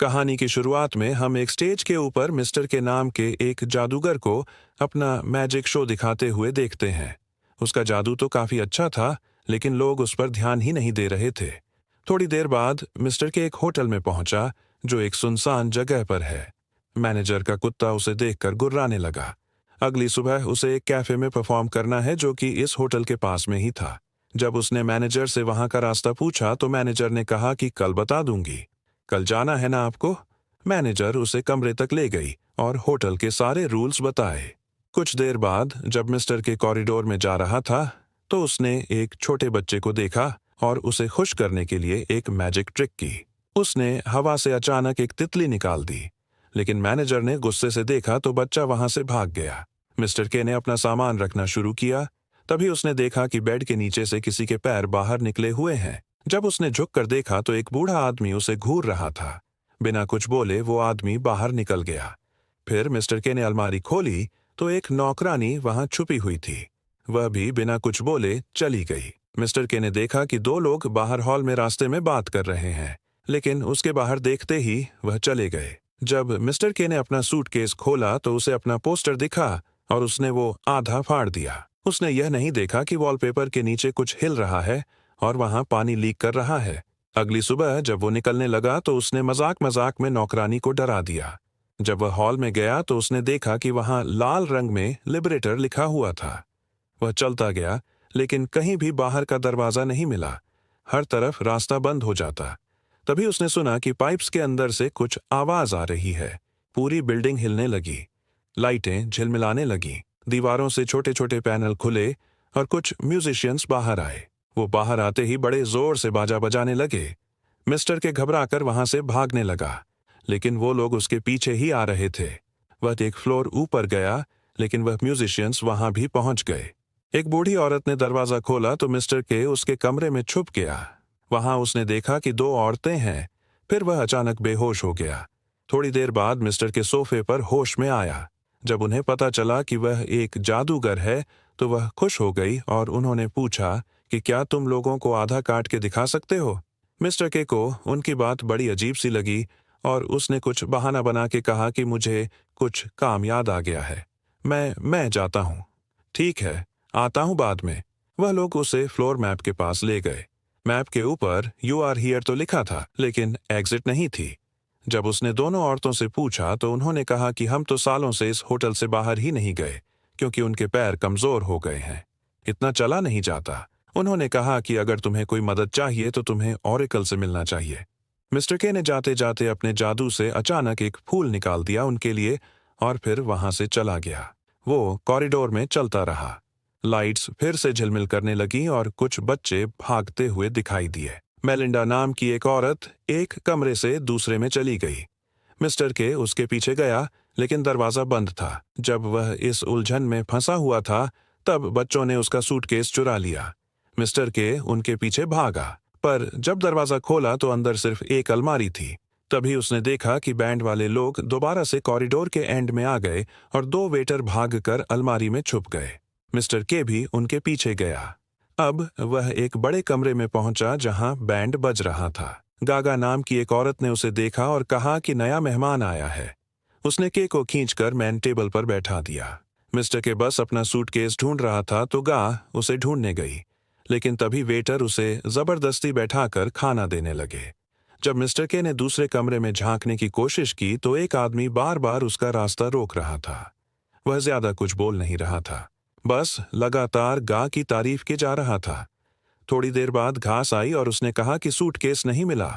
कहानी की शुरुआत में हम एक स्टेज के ऊपर मिस्टर के नाम के एक जादूगर को अपना मैजिक शो दिखाते हुए देखते हैं। उसका जादू तो काफी अच्छा था, लेकिन लोग उस पर ध्यान ही नहीं दे रहे थे। थोड़ी देर बाद मिस्टर के एक होटल में पहुंचा, जो एक सुनसान जगह पर है। मैनेजर का कुत्ता उसे देखकर गुर्राने लगा। अगली सुबह उसे एक कैफे में परफॉर्म करना है, जो कि इस होटल के पास में ही था। जब उसने मैनेजर से वहां का रास्ता पूछा तो मैनेजर ने कहा कि कल बता दूंगी। कल जाना है ना आपको? मैनेजर उसे कमरे तक ले गई और होटल के सारे रूल्स बताए। कुछ देर बाद जब मिस्टर के कॉरिडोर में जा रहा था तो उसने एक छोटे बच्चे को देखा और उसे खुश करने के लिए एक मैजिक ट्रिक की। उसने हवा से अचानक एक तितली निकाल दी, लेकिन मैनेजर ने गुस्से से देखा तो बच्चा वहां से भाग गया। मिस्टर के ने अपना सामान रखना शुरू किया। तभी उसने देखा कि बेड के नीचे से किसी के पैर बाहर निकले हुए हैं। जब उसने झुककर देखा तो एक बूढ़ा आदमी उसे घूर रहा था। बिना कुछ बोले वो आदमी बाहर निकल गया। फिर मिस्टर के ने अलमारी खोली तो एक नौकरानी वहां छुपी हुई थी। वह भी बिना कुछ बोले चली गई। मिस्टर के ने देखा कि दो लोग बाहर हॉल में रास्ते में बात कर रहे हैं, लेकिन उसके बाहर देखते ही वह चले गए। जब मिस्टर के ने अपना सूटकेस खोला तो उसे अपना पोस्टर दिखा और उसने वो आधा फाड़ दिया। उसने यह नहीं देखा कि वॉलपेपर के नीचे कुछ हिल रहा है और वहां पानी लीक कर रहा है। अगली सुबह जब वो निकलने लगा तो उसने मजाक मजाक में नौकरानी को डरा दिया। जब वह हॉल में गया तो उसने देखा कि वहां लाल रंग में लिबरेटर लिखा हुआ था। वह चलता गया, लेकिन कहीं भी बाहर का दरवाजा नहीं मिला। हर तरफ रास्ता बंद हो जाता। तभी उसने सुना कि पाइप्स के अंदर से कुछ आवाज आ रही है। पूरी बिल्डिंग हिलने लगी। लाइटें झिलमिलाने लगीं। दीवारों से छोटे छोटे पैनल खुले और कुछ म्यूजिशियंस बाहर आए। वो बाहर आते ही बड़े जोर से बाजा बजाने लगे। मिस्टर के घबराकर वहां से भागने लगा, लेकिन वो लोग उसके पीछे ही आ रहे थे। वह एक फ्लोर ऊपर गया, लेकिन वह म्यूजिशियंस वहां भी पहुंच गए। एक बूढ़ी औरत ने दरवाजा खोला तो मिस्टर के उसके कमरे में छुप गया। वहां उसने देखा कि दो औरतें हैं। फिर वह अचानक बेहोश हो गया। थोड़ी देर बाद मिस्टर के सोफे पर होश में आया। जब उन्हें पता चला कि वह एक जादूगर है तो वह खुश हो गई और उन्होंने पूछा कि क्या तुम लोगों को आधा काट के दिखा सकते हो? मिस्टर के को उनकी बात बड़ी अजीब सी लगी और उसने कुछ बहाना बना के कहा कि मुझे कुछ काम याद आ गया है। मैं जाता हूँ। ठीक है, आता हूँ बाद में। वह लोग उसे फ्लोर मैप के पास ले गए। मैप के ऊपर यू आर हियर तो लिखा था, लेकिन एग्जिट नहीं थी। जब उसने दोनों औरतों से पूछा तो उन्होंने कहा कि हम तो सालों से इस होटल से बाहर ही नहीं गए, क्योंकि उनके पैर कमजोर हो गए हैं। इतना चला नहीं जाता। उन्होंने कहा कि अगर तुम्हें कोई मदद चाहिए तो तुम्हें ऑरेकल से मिलना चाहिए। मिस्टर के ने जाते जाते अपने जादू से अचानक एक फूल निकाल दिया उनके लिए और फिर वहां से चला गया। वो कॉरिडोर में चलता रहा। लाइट्स फिर से झिलमिल करने लगी और कुछ बच्चे भागते हुए दिखाई दिए। मेलिंडा नाम की एक औरत एक कमरे से दूसरे में चली गई। मिस्टर के उसके पीछे गया, लेकिन दरवाजा बंद था। जब वह इस उलझन में फंसा हुआ था तब बच्चों ने उसका सूटकेस चुरा लिया। मिस्टर के उनके पीछे भागा, पर जब दरवाजा खोला तो अंदर सिर्फ एक अलमारी थी। तभी उसने देखा कि बैंड वाले लोग दोबारा से कॉरिडोर के एंड में आ गए और दो वेटर भागकर अलमारी में छुप गए। मिस्टर के भी उनके पीछे गया। अब वह एक बड़े कमरे में पहुंचा जहां बैंड बज रहा था। गागा नाम की एक औरत ने उसे देखा और कहा कि नया मेहमान आया है। उसने के को खींचकर मैन टेबल पर बैठा दिया। मिस्टर के बस अपना सूटकेस ढूंढ रहा था तो गा उसे ढूंढने गई, लेकिन तभी वेटर उसे जबरदस्ती बैठाकर खाना देने लगे। जब मिस्टर के ने दूसरे कमरे में झांकने की कोशिश की तो एक आदमी बार बार उसका रास्ता रोक रहा था। वह ज्यादा कुछ बोल नहीं रहा था, बस लगातार गा की तारीफ के जा रहा था। थोड़ी देर बाद घास आई और उसने कहा कि सूटकेस नहीं मिला।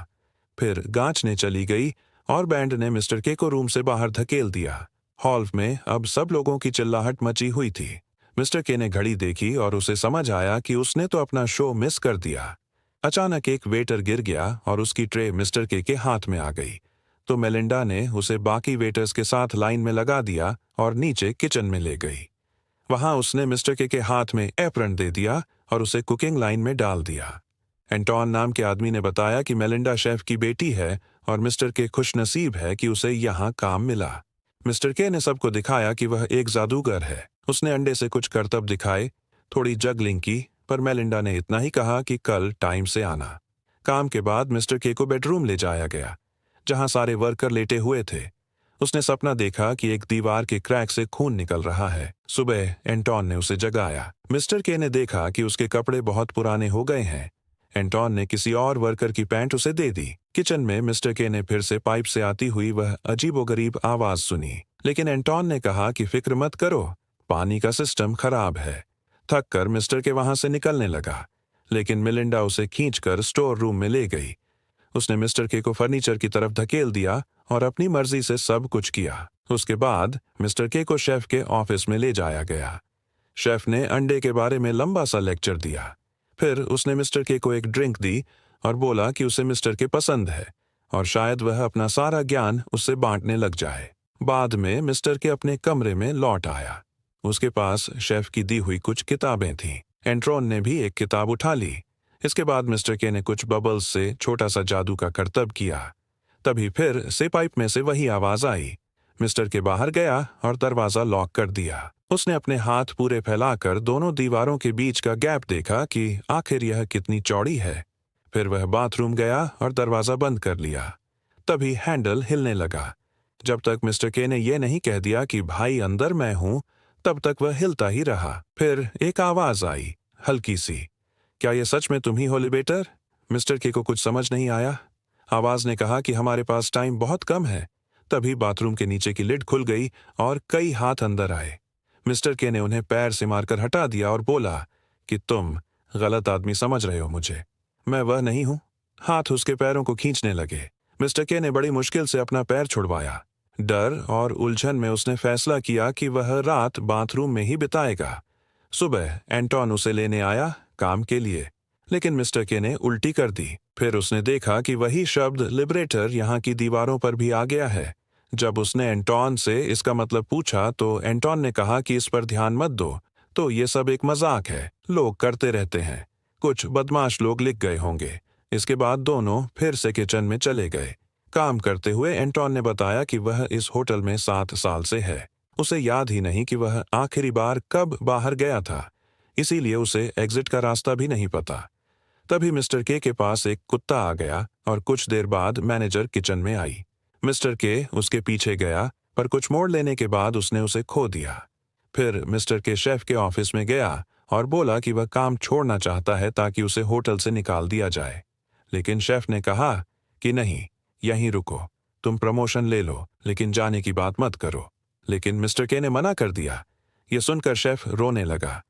फिर गांचने चली गई और बैंड ने मिस्टर के को रूम से बाहर धकेल दिया। हॉल में अब सब लोगों की चिल्लाहट मची हुई थी। मिस्टर के ने घड़ी देखी और उसे समझ आया कि उसने तो अपना शो मिस कर दिया। अचानक एक वेटर गिर गया और उसकी ट्रे मिस्टर के हाथ में आ गई, तो मेलिंडा ने उसे बाकी वेटर्स के साथ लाइन में लगा दिया और नीचे किचन में ले गई। वहां उसने मिस्टर के हाथ में एप्रन दे दिया और उसे कुकिंग लाइन में डाल दिया। एंटोन नाम के आदमी ने बताया कि मेलिंडा शेफ की बेटी है और मिस्टर के खुशनसीब है कि उसे यहाँ काम मिला। मिस्टर के ने सबको दिखाया कि वह एक जादूगर है। उसने अंडे से कुछ करतब दिखाए, थोड़ी जगलिंग की, पर मेलिंडा ने इतना ही कहा कि कल टाइम से आना। काम के बाद मिस्टर के को बेडरूम ले जाया गया। जहां सारे वर्कर लेटे हुए थे। उसने सपना देखा कि एक दीवार के क्रैक से खून निकल रहा है। सुबह एंटोन ने उसे जगाया। मिस्टर के ने देखा कि उसके कपड़े बहुत पुराने हो गए हैं। एंटोन ने किसी और वर्कर की पैंट उसे दे दी। किचन में मिस्टर के ने फिर से पाइप से आती हुई वह अजीबोगरीब आवाज सुनी, लेकिन एंटोन ने कहा कि फिक्र मत करो, पानी का सिस्टम खराब है। थक कर मिस्टर के वहां से निकलने लगा, लेकिन मिलिंडा उसे खींचकर स्टोर रूम में ले गई। उसने मिस्टर के को फर्नीचर की तरफ धकेल दिया और अपनी मर्जी से सब कुछ किया। उसके बाद मिस्टर के को शेफ के ऑफिस में ले जाया गया। शेफ ने अंडे के बारे में लंबा सा लेक्चर दिया। फिर उसने मिस्टर के को एक ड्रिंक दी और बोला कि उसे मिस्टर के पसंद है और शायद वह अपना सारा ज्ञान उससे बांटने लग जाए। बाद में मिस्टर के अपने कमरे में लौट आया। उसके पास शेफ की दी हुई कुछ किताबें थीं। एंटोन ने भी एक किताब उठा ली। इसके बाद मिस्टर के ने कुछ बबल्स से छोटा सा जादू का करतब किया। तभी फिर से पाइप में से वही आवाज आई। मिस्टर के बाहर गया और दरवाजा लॉक कर दिया। उसने अपने हाथ पूरे फैलाकर दोनों दीवारों के बीच का गैप देखा कि आखिर यह कितनी चौड़ी है। फिर वह बाथरूम गया और दरवाजा बंद कर लिया। तभी हैंडल हिलने लगा। जब तक मिस्टर के ने यह नहीं कह दिया कि भाई अंदर मैं हूं, तब तक वह हिलता ही रहा। फिर एक आवाज आई, हल्की सी, क्या यह सच में तुम ही हो लिबरेटर? मिस्टर के को कुछ समझ नहीं आया। आवाज ने कहा कि हमारे पास टाइम बहुत कम है। तभी बाथरूम के नीचे की लिड खुल गई और कई हाथ अंदर आए। मिस्टर के ने उन्हें पैर से मारकर हटा दिया और बोला कि तुम गलत आदमी समझ रहे हो मुझे, मैं वह नहीं हूं। हाथ उसके पैरों को खींचने लगे। मिस्टर के ने बड़ी मुश्किल से अपना पैर छुड़वाया। डर और उलझन में उसने फैसला किया कि वह रात बाथरूम में ही बिताएगा। सुबह एंटोन उसे लेने आया काम के लिए, लेकिन मिस्टर के ने उल्टी कर दी। फिर उसने देखा कि वही शब्द लिबरेटर यहाँ की दीवारों पर भी आ गया है। जब उसने एंटोन से इसका मतलब पूछा तो एंटोन ने कहा कि इस पर ध्यान मत दो, तो ये सब एक मजाक है, लोग करते रहते हैं, कुछ बदमाश लोग लिख गए होंगे। इसके बाद दोनों फिर से किचन में चले गए। काम करते हुए एंटोन ने बताया कि वह इस होटल में 7 साल से है। उसे याद ही नहीं कि वह आखिरी बार कब बाहर गया था, इसीलिए उसे एग्जिट का रास्ता भी नहीं पता। तभी मिस्टर के पास एक कुत्ता आ गया और कुछ देर बाद मैनेजर किचन में आई। मिस्टर के उसके पीछे गया, पर कुछ मोड़ लेने के बाद उसने उसे खो दिया। फिर मिस्टर के शेफ के ऑफिस में गया और बोला कि वह काम छोड़ना चाहता है ताकि उसे होटल से निकाल दिया जाए। लेकिन शेफ ने कहा कि नहीं, यहीं रुको, तुम प्रमोशन ले लो, लेकिन जाने की बात मत करो। लेकिन मिस्टर के ने मना कर दिया। यह सुनकर शेफ रोने लगा,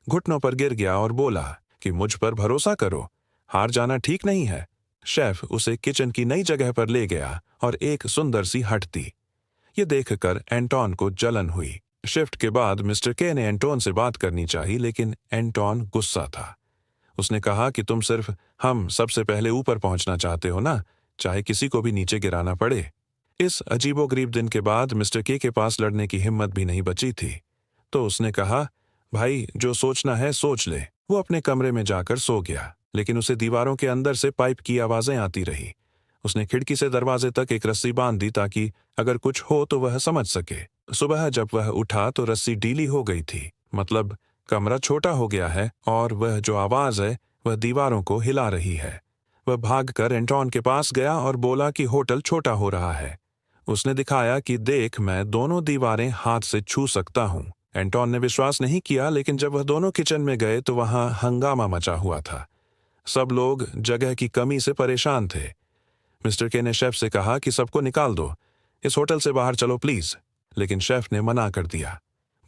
घुटनों पर गिर गया और बोला कि मुझ पर भरोसा करो, हार जाना ठीक नहीं है। शेफ उसे किचन की नई जगह पर ले गया और एक सुंदर सी हट दी। ये देखकर एंटोन को जलन हुई। शिफ्ट के बाद मिस्टर के ने एंटोन से बात करनी चाहिए, लेकिन एंटोन गुस्सा था। उसने कहा कि तुम सिर्फ हम सबसे पहले ऊपर पहुंचना चाहते हो ना, चाहे किसी को भी नीचे गिराना पड़े। इस अजीबोगरीब दिन के बाद मिस्टर के पास लड़ने की हिम्मत भी नहीं बची थी। तो उसने कहा, भाई जो सोचना है सोच ले। वो अपने कमरे में जाकर सो गया, लेकिन उसे दीवारों के अंदर से पाइप की आवाजें आती रही। उसने खिड़की से दरवाजे तक एक रस्सी बांध दी ताकि अगर कुछ हो तो वह समझ सके। सुबह जब वह उठा तो रस्सी ढीली हो गई थी, मतलब कमरा छोटा हो गया है और वह जो आवाज है वह दीवारों को हिला रही है। वह भागकर एंटोन के पास गया और बोला कि होटल छोटा हो रहा है। उसने दिखाया कि देख, मैं दोनों दीवारें हाथ से छू सकता हूँ। एंटोन ने विश्वास नहीं किया, लेकिन जब वह दोनों किचन में गए तो वहां हंगामा मचा हुआ था। सब लोग जगह की कमी से परेशान थे। मिस्टर के ने शेफ से कहा कि सबको निकाल दो, इस होटल से बाहर चलो प्लीज। लेकिन शेफ ने मना कर दिया,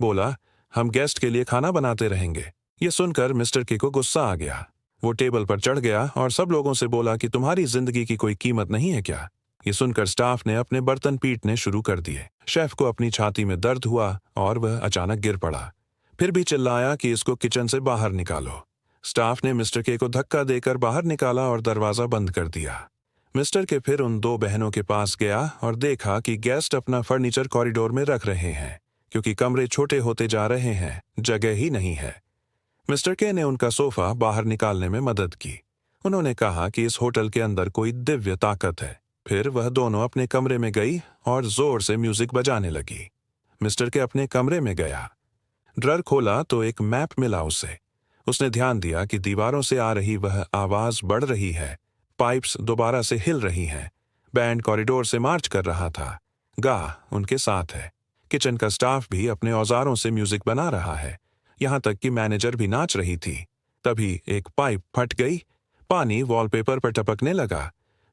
बोला हम गेस्ट के लिए खाना बनाते रहेंगे। ये सुनकर मिस्टर के को गुस्सा आ गया। वो टेबल पर चढ़ गया और सब लोगों से बोला कि तुम्हारी जिंदगी की कोई कीमत नहीं है क्या? ये सुनकर स्टाफ ने अपने बर्तन पीटने शुरू कर दिए। शेफ को अपनी छाती में दर्द हुआ और वह अचानक गिर पड़ा। फिर भी चिल्लाया कि इसको किचन से बाहर निकालो। स्टाफ ने मिस्टर के को धक्का देकर बाहर निकाला और दरवाजा बंद कर दिया। मिस्टर के फिर उन 2 बहनों के पास गया और देखा कि गेस्ट अपना फर्नीचर कॉरिडोर में रख रहे हैं, क्योंकि कमरे छोटे होते जा रहे हैं, जगह ही नहीं है। मिस्टर के ने उनका सोफा बाहर निकालने में मदद की। उन्होंने कहा कि इस होटल के अंदर कोई दिव्य ताकत है। फिर वह दोनों अपने कमरे में गई और जोर से म्यूजिक बजाने लगी। मिस्टर के अपने कमरे में गया, ड्रर खोला तो एक मैप मिला उसे। उसने ध्यान दिया कि दीवारों से आ रही वह आवाज बढ़ रही है, पाइप्स दोबारा से हिल रही हैं, बैंड कॉरिडोर से मार्च कर रहा था। गा उनके साथ है। किचन का स्टाफ भी अपने औजारों से म्यूजिक बना रहा है। यहाँ तक कि मैनेजर भी नाच रही थी। तभी एक पाइप फट गई। पानी वॉलपेपर पर टपकने लगा।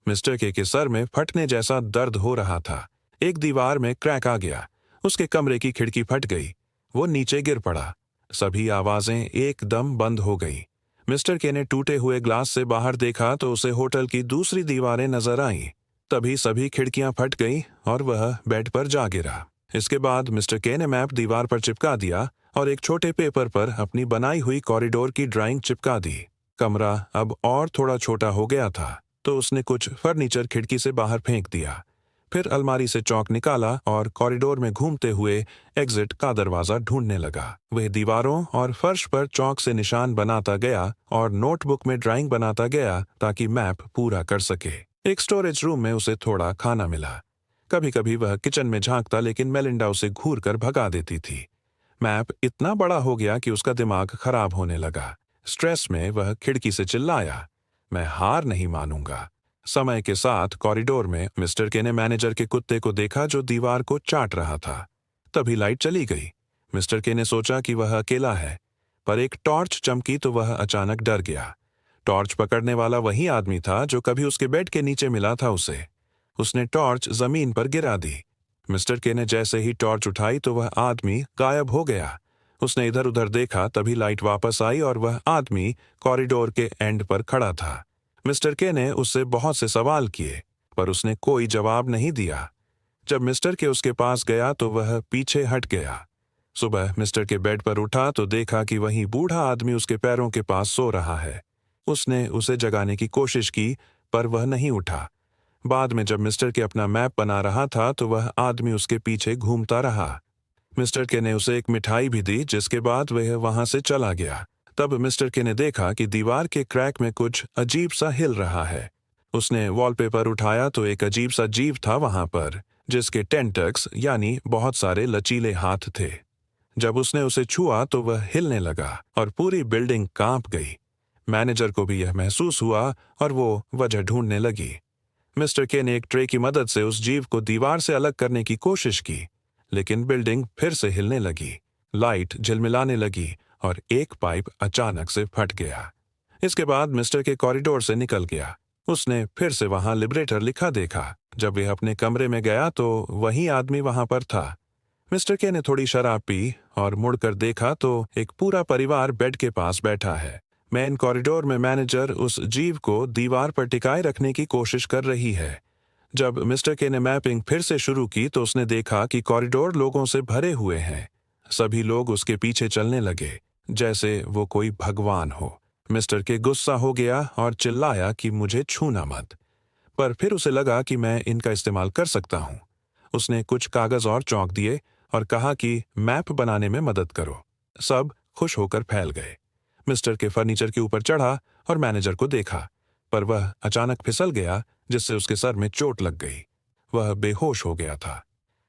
मिस्टर के सर में फटने जैसा दर्द हो रहा था। एक दीवार में क्रैक आ गया। उसके कमरे की खिड़की फट गई। वो नीचे गिर पड़ा। सभी आवाजें एकदम बंद हो गई। मिस्टर के ने टूटे हुए ग्लास से बाहर देखा तो उसे होटल की दूसरी दीवारें नजर आईं। तभी सभी खिड़कियां फट गईं और वह बेड पर जा गिरा। इसके बाद मिस्टर के ने मैप दीवार पर चिपका दिया और एक छोटे पेपर पर अपनी बनाई हुई कॉरिडोर की ड्राइंग चिपका दी। कमरा अब और थोड़ा छोटा हो गया था तो उसने कुछ फर्नीचर खिड़की से बाहर फेंक दिया। फिर अलमारी से चौक निकाला और कॉरिडोर में घूमते हुए एग्जिट का दरवाजा ढूंढने लगा। वह दीवारों और फर्श पर चौक से निशान बनाता गया और नोटबुक में ड्राइंग बनाता गया ताकि मैप पूरा कर सके। एक स्टोरेज रूम में उसे थोड़ा खाना मिला। कभी कभी वह किचन में झांकता लेकिन मेलिंडा उसे घूर कर भगा देती थी। मैप इतना बड़ा हो गया कि उसका दिमाग खराब होने लगा। स्ट्रेस में वह खिड़की से चिल्लाया, मैं हार नहीं मानूंगा। समय के साथ कॉरिडोर में मिस्टर के ने मैनेजर के कुत्ते को देखा जो दीवार को चाट रहा था। तभी लाइट चली गई। मिस्टर के ने सोचा कि वह अकेला है, पर एक टॉर्च चमकी तो वह अचानक डर गया। टॉर्च पकड़ने वाला वही आदमी था जो कभी उसके बेड के नीचे मिला था उसे। उसने टॉर्च जमीन पर गिरा दी। मिस्टर के ने जैसे ही टॉर्च उठाई तो वह आदमी गायब हो गया। उसने इधर उधर देखा, तभी लाइट वापस आई और वह आदमी कॉरिडोर के एंड पर खड़ा था। मिस्टर के ने उससे बहुत से सवाल किए, पर उसने कोई जवाब नहीं दिया। जब मिस्टर के उसके पास गया तो वह पीछे हट गया। सुबह मिस्टर के बेड पर उठा तो देखा कि वही बूढ़ा आदमी उसके पैरों के पास सो रहा है। उसने उसे जगाने की कोशिश की, पर वह नहीं उठा। बाद में जब मिस्टर के अपना मैप बना रहा था तो वह आदमी उसके पीछे घूमता रहा। मिस्टर के ने उसे एक मिठाई भी दी, जिसके बाद वह वहां से चला गया। तब मिस्टर के ने देखा कि दीवार के क्रैक में कुछ अजीब सा हिल रहा है। उसने वॉलपेपर उठाया तो एक अजीब सा जीव था वहां पर, जिसके टेंटक्स यानी बहुत सारे लचीले हाथ थे। जब उसने उसे छुआ तो वह हिलने लगा और पूरी बिल्डिंग कांप गई। मैनेजर को भी यह महसूस हुआ और वो वजह ढूंढने लगी। मिस्टर के ने एक ट्रे की मदद से उस जीव को दीवार से अलग करने की कोशिश की, लेकिन बिल्डिंग फिर से हिलने लगी। लाइट झिलमिलाने लगी और एक पाइप अचानक से फट गया। इसके बाद मिस्टर के कॉरिडोर से निकल गया। उसने फिर से वहां लिबरेटर लिखा देखा। जब वह अपने कमरे में गया तो वही आदमी वहां पर था। मिस्टर के ने थोड़ी शराब पी और मुड़कर देखा तो एक पूरा परिवार बेड के पास बैठा है। मेन कॉरिडोर में मैनेजर उस जीव को दीवार पर टिकाए रखने की कोशिश कर रही है। जब मिस्टर के ने मैपिंग फिर से शुरू की तो उसने देखा कि कॉरिडोर लोगों से भरे हुए हैं। सभी लोग उसके पीछे चलने लगे जैसे वो कोई भगवान हो। मिस्टर के गुस्सा हो गया और चिल्लाया कि मुझे छूना मत, पर फिर उसे लगा कि मैं इनका इस्तेमाल कर सकता हूं। उसने कुछ कागज और चौक दिए और कहा कि मैप बनाने में मदद करो। सब खुश होकर फैल गए। मिस्टर के फर्नीचर के ऊपर चढ़ा और मैनेजर को देखा, पर वह अचानक फिसल गया जिससे उसके सर में चोट लग गई। वह बेहोश हो गया था।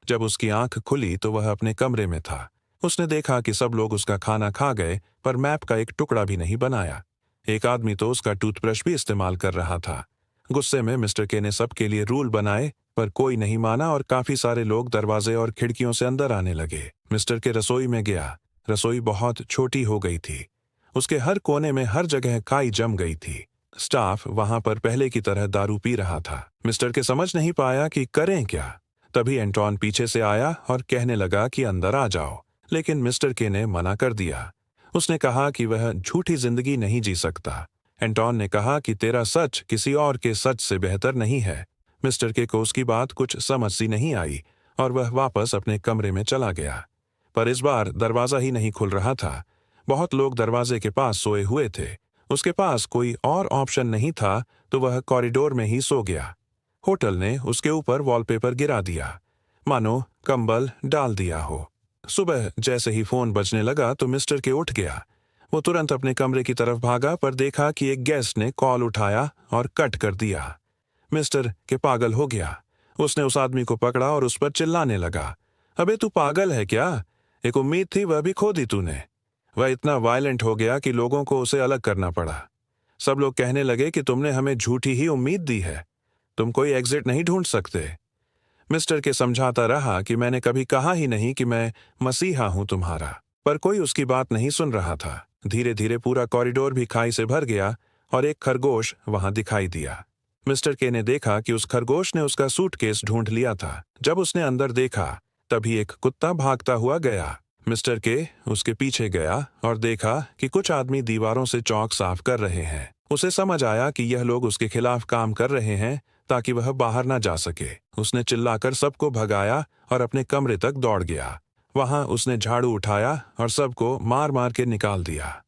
जब उसकी आंख खुली तो वह अपने कमरे में था। उसने देखा कि सब लोग उसका खाना खा गए, पर मैप का एक टुकड़ा भी नहीं बनाया। एक आदमी तो उसका टूथब्रश भी इस्तेमाल कर रहा था। गुस्से में मिस्टर के ने सबके लिए रूल बनाए, पर कोई नहीं माना और काफी सारे लोग दरवाजे और खिड़कियों से अंदर आने लगे। मिस्टर के रसोई में गया। रसोई बहुत छोटी हो गई थी। उसके हर कोने में हर जगह काई जम गई थी। स्टाफ वहां पर पहले की तरह दारू पी रहा था। मिस्टर के समझ नहीं पाया कि करें क्या। तभी एंटोन पीछे से आया और कहने लगा कि अंदर आ जाओ, लेकिन मिस्टर के ने मना कर दिया। उसने कहा कि वह झूठी जिंदगी नहीं जी सकता। एंटोन ने कहा कि तेरा सच किसी और के सच से बेहतर नहीं है। मिस्टर के को उसकी बात कुछ समझ सी नहीं आई और वह वापस अपने कमरे में चला गया। पर इस बार दरवाजा ही नहीं खुल रहा था। बहुत लोग दरवाजे के पास सोए हुए थे। उसके पास कोई और ऑप्शन नहीं था तो वह कॉरिडोर में ही सो गया। होटल ने उसके ऊपर वॉलपेपर गिरा दिया, मानो कंबल डाल दिया हो। सुबह जैसे ही फोन बजने लगा तो मिस्टर के उठ गया। वो तुरंत अपने कमरे की तरफ भागा, पर देखा कि एक गेस्ट ने कॉल उठाया और कट कर दिया। मिस्टर के पागल हो गया। उसने उस आदमी को पकड़ा और उस पर चिल्लाने लगा, अबे तू पागल है क्या? एक उम्मीद थी, वह भी खो दी तूने। वह इतना वायलेंट हो गया कि लोगों को उसे अलग करना पड़ा। सब लोग कहने लगे कि तुमने हमें झूठी ही उम्मीद दी है। तुम कोई एग्जिट नहीं ढूंढ सकते। मिस्टर के समझाता रहा कि मैंने कभी कहा ही नहीं कि मैं मसीहा हूं तुम्हारा, पर कोई उसकी बात नहीं सुन रहा था। धीरे धीरे पूरा कॉरिडोर भी खाई से भर गया और एक खरगोश वहां दिखाई दिया। मिस्टर के ने देखा कि उस खरगोश ने उसका सूटकेस ढूंढ लिया था। जब उसने अंदर देखा तभी एक कुत्ता भागता हुआ गया। मिस्टर के उसके पीछे गया और देखा कि कुछ आदमी दीवारों से चौक साफ कर रहे हैं। उसे समझ आया कि यह लोग उसके खिलाफ काम कर रहे हैं ताकि वह बाहर ना जा सके। उसने चिल्लाकर सबको भगाया और अपने कमरे तक दौड़ गया। वहां उसने झाड़ू उठाया और सबको मार मार के निकाल दिया।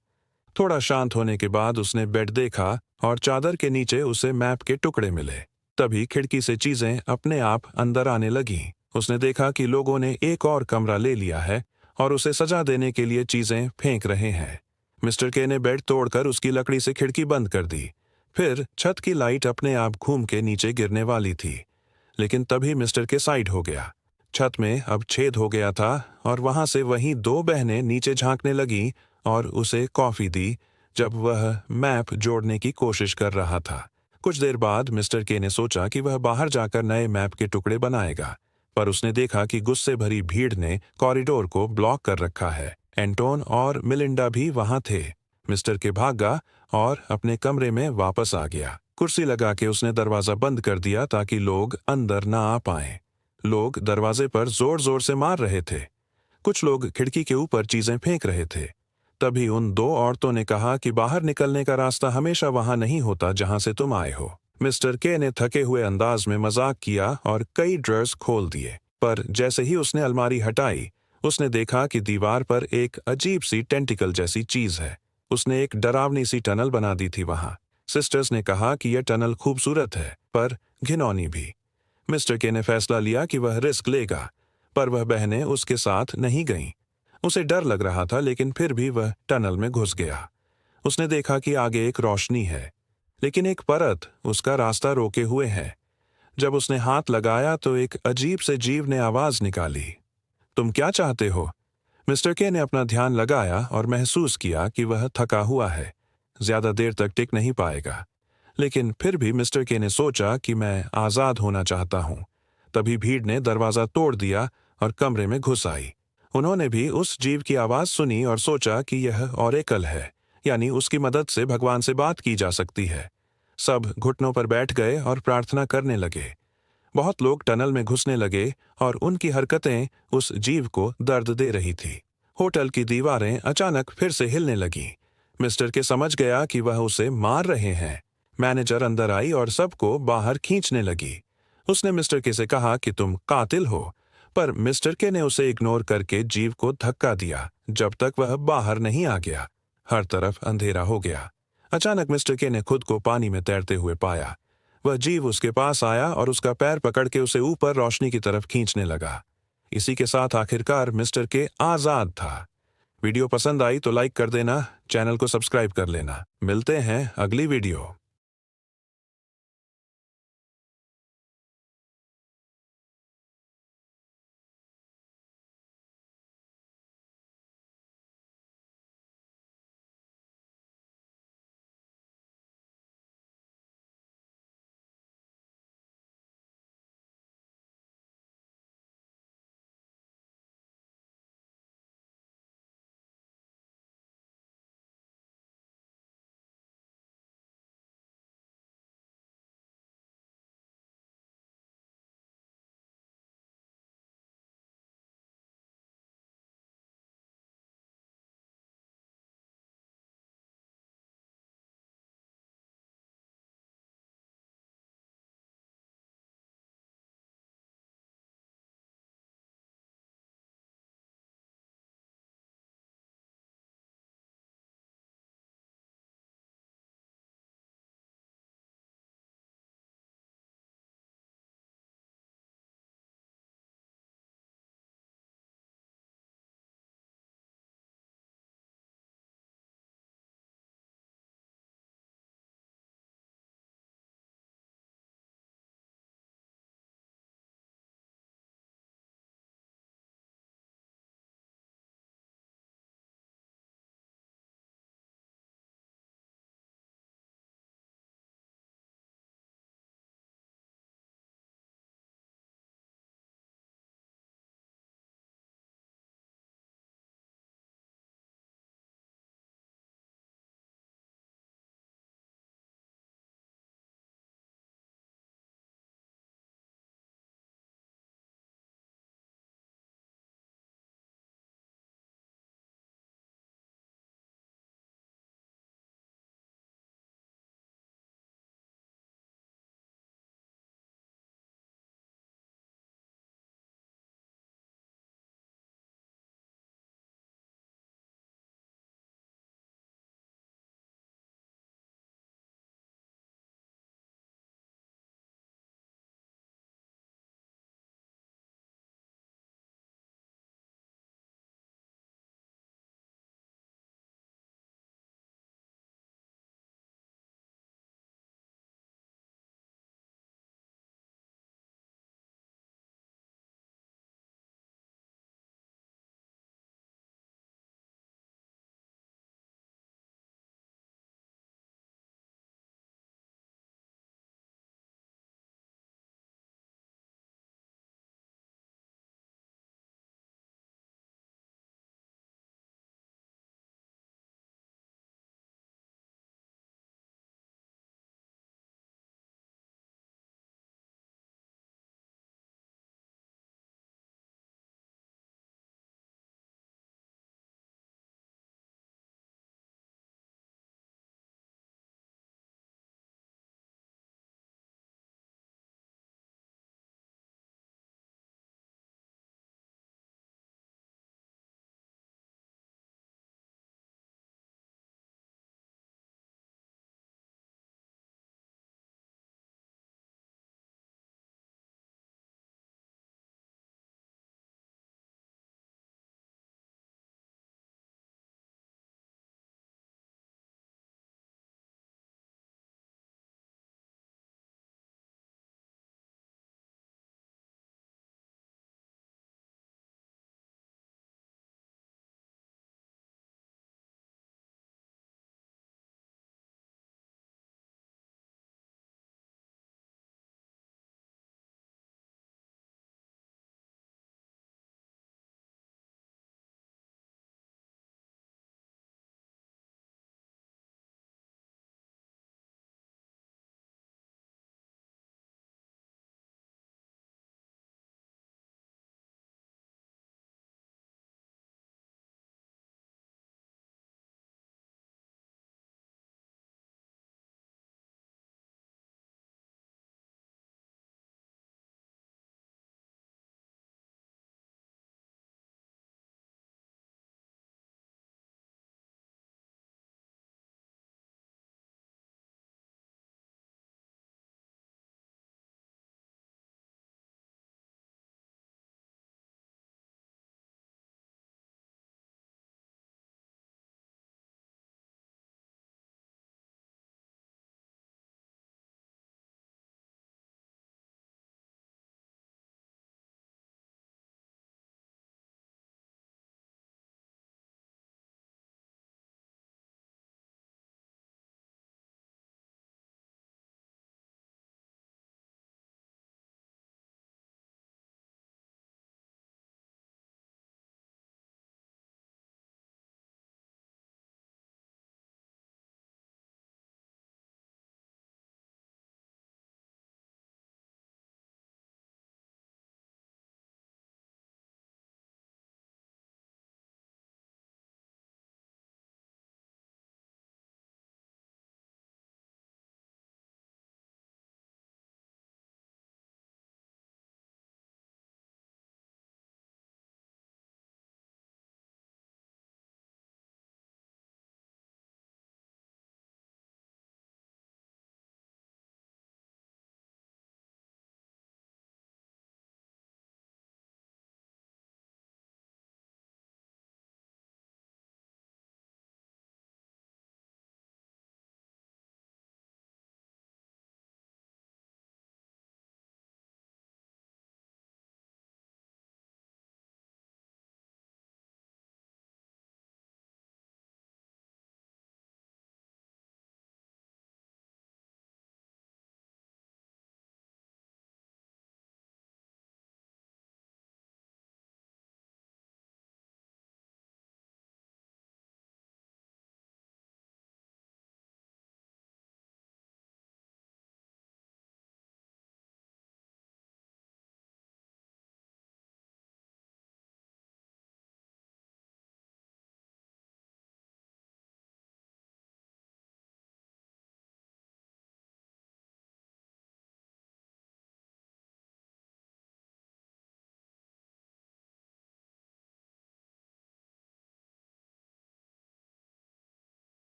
थोड़ा शांत होने के बाद उसने बेड देखा और चादर के नीचे उसे मैप के टुकड़े मिले। तभी खिड़की से चीजें अपने आप अंदर आने लगीं। उसने देखा कि लोगों ने एक और कमरा ले लिया है और उसे सजा देने के लिए चीजें फेंक रहे हैं। मिस्टर के ने बेड तोड़कर उसकी लकड़ी से खिड़की बंद कर दी। फिर छत की लाइट अपने आप घूम के नीचे गिरने वाली थी, लेकिन तभी मिस्टर के साइड हो गया। छत में अब छेद हो गया था और वहां से वहीं दो बहनें नीचे झांकने लगी और उसे कॉफी दी जब वह मैप जोड़ने की कोशिश कर रहा था। कुछ देर बाद मिस्टर के ने सोचा कि वह बाहर जाकर नए मैप के टुकड़े बनाएगा, पर उसने देखा कि गुस्से भरी भीड़ ने कॉरिडोर को ब्लॉक कर रखा है। एंटोन और मिलिंडा भी वहां थे। मिस्टर के भागा और अपने कमरे में वापस आ गया। कुर्सी लगा के उसने दरवाजा बंद कर दिया ताकि लोग अंदर ना आ पाएं। लोग दरवाजे पर जोर जोर से मार रहे थे। कुछ लोग खिड़की के ऊपर चीजें फेंक रहे थे। तभी उन दो औरतों ने कहा कि बाहर निकलने का रास्ता हमेशा वहां नहीं होता जहां से तुम आए हो। मिस्टर के ने थके हुए अंदाज में मजाक किया और कई ड्रॉर्स खोल दिए, पर जैसे ही उसने अलमारी हटाई उसने देखा कि दीवार पर एक अजीब सी टेंटिकल जैसी चीज है। उसने एक डरावनी सी टनल बना दी थी वहां। सिस्टर्स ने कहा कि यह टनल खूबसूरत है पर घिनौनी भी। मिस्टर के ने फैसला लिया कि वह रिस्क लेगा, पर वह बहनें उसके साथ नहीं गईं। उसे डर लग रहा था, लेकिन फिर भी वह टनल में घुस गया। उसने देखा कि आगे एक रोशनी है, लेकिन एक परत उसका रास्ता रोके हुए है। जब उसने हाथ लगाया तो एक अजीब से जीव ने आवाज निकाली, तुम क्या चाहते हो? मिस्टर के ने अपना ध्यान लगाया और महसूस किया कि वह थका हुआ है, ज्यादा देर तक टिक नहीं पाएगा। लेकिन फिर भी मिस्टर के ने सोचा कि मैं आजाद होना चाहता हूं। तभी भीड़ ने दरवाजा तोड़ दिया और कमरे में घुस आई। उन्होंने भी उस जीव की आवाज सुनी और सोचा कि यह ऑरेकल है, यानी उसकी मदद से भगवान से बात की जा सकती है। सब घुटनों पर बैठ गए और प्रार्थना करने लगे। बहुत लोग टनल में घुसने लगे और उनकी हरकतें उस जीव को दर्द दे रही थी। होटल की दीवारें अचानक फिर से हिलने लगीं। मिस्टर के समझ गया कि वह उसे मार रहे हैं। मैनेजर अंदर आई और सबको बाहर खींचने लगी। उसने मिस्टर के से कहा कि तुम कातिल हो, पर मिस्टर के ने उसे इग्नोर करके जीव को धक्का दिया जब तक वह बाहर नहीं आ गया। हर तरफ अंधेरा हो गया। अचानक मिस्टर के ने खुद को पानी में तैरते हुए पाया। वह जीव उसके पास आया और उसका पैर पकड़ के उसे ऊपर रोशनी की तरफ खींचने लगा। इसी के साथ आखिरकार मिस्टर के आजाद था। वीडियो पसंद आई तो लाइक कर देना, चैनल को सब्सक्राइब कर लेना। मिलते हैं अगली वीडियो।